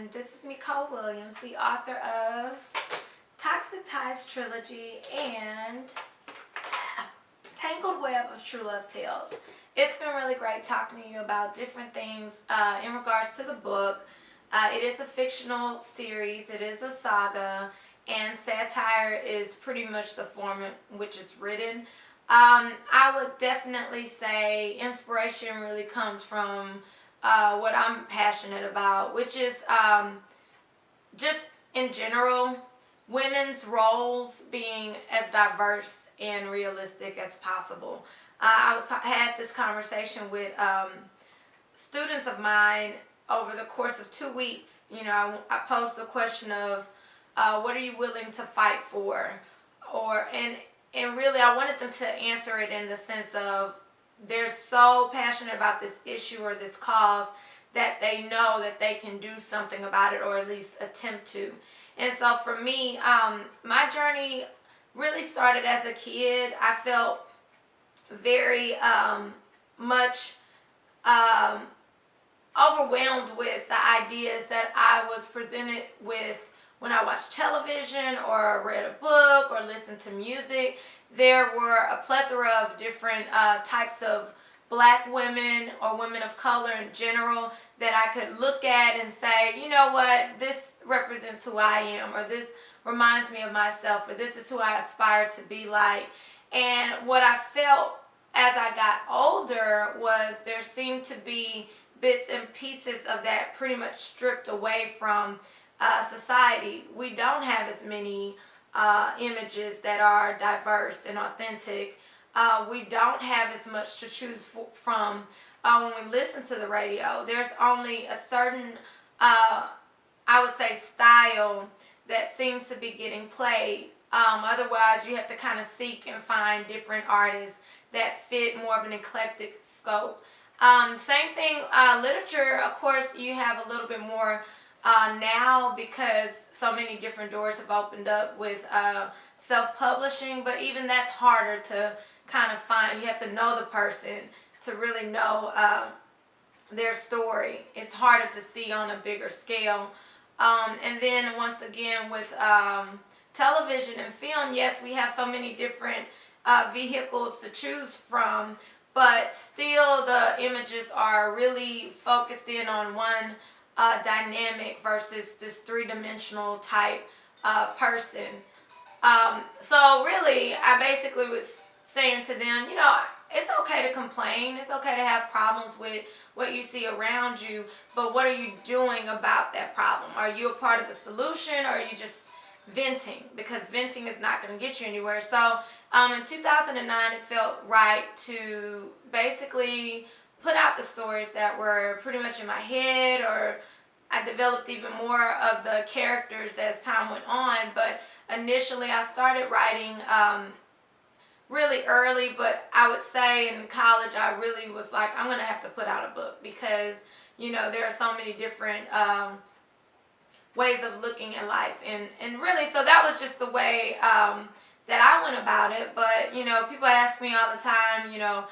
everyone. This is Micole Williams, the author of ToxicTiesTrilogy and Tangled Web of True Love Tales. It's been really great talking to you about different things in regards to the book. It is a fictional series, it is a saga, and satire is pretty much the form in which it's written. I would definitely say inspiration really comes from what I'm passionate about, which is just in general, women's roles being as diverse and realistic as possible. I had this conversation with students of mine over the course of 2 weeks. You know, I posed the question of what are you willing to fight for, and really I wanted them to answer it in the sense of they're so passionate about this issue or this cause that they know that they can do something about it, or at least attempt to. And so for me, my journey really started as a kid. I felt very much overwhelmed with the ideas that I was presented with when I watched television or read a book or listened to music. There were a plethora of different types of black women or women of color in general that I could look at and say, you know what, this represents who I am, or this reminds me of myself, or this is who I aspire to be like. And what I felt as I got older was there seemed to be bits and pieces of that pretty much stripped away from society. We don't have as many images that are diverse and authentic. We don't have as much to choose from when we listen to the radio. There's only a certain, I would say, style that seems to be getting played. Otherwise, you have to kind of seek and find different artists that fit more of an eclectic scope. Same thing, literature, of course, you have a little bit more now because so many different doors have opened up with self-publishing, but even that's harder to kind of find. You have to know the person to really know their story. It's harder to see on a bigger scale. And then once again with television and film, yes, we have so many different vehicles to choose from, but still the images are really focused in on one dynamic versus this three-dimensional type person. So really, I basically was saying to them, you know, it's okay to complain. It's okay to have problems with what you see around you, but what are you doing about that problem? Are you a part of the solution, or are you just venting? Because venting is not going to get you anywhere. So in 2009, it felt right to basically put out the stories that were pretty much in my head, or I developed even more of the characters as time went on. But initially I started writing really early, but I would say in college I really was like, I'm going to have to put out a book because, you know, there are so many different ways of looking at life. And really, so that was just the way that I went about it. But, you know, people ask me all the time, you know,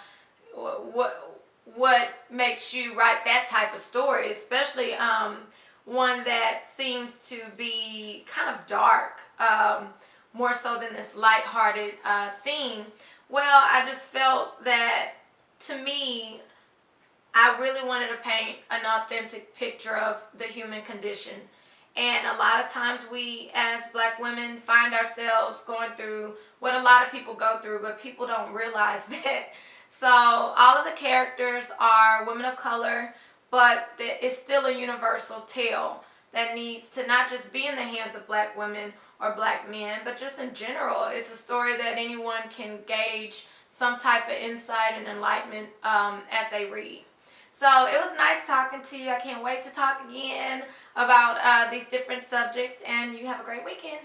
what makes you write that type of story, especially one that seems to be kind of dark, more so than this lighthearted theme. Well, I just felt that, to me, I really wanted to paint an authentic picture of the human condition. And a lot of times we as black women find ourselves going through what a lot of people go through, but people don't realize that. So all of the characters are women of color, but it's still a universal tale that needs to not just be in the hands of black women or black men, but just in general. It's a story that anyone can gauge some type of insight and enlightenment as they read. So it was nice talking to you. I can't wait to talk again about these different subjects, and you have a great weekend.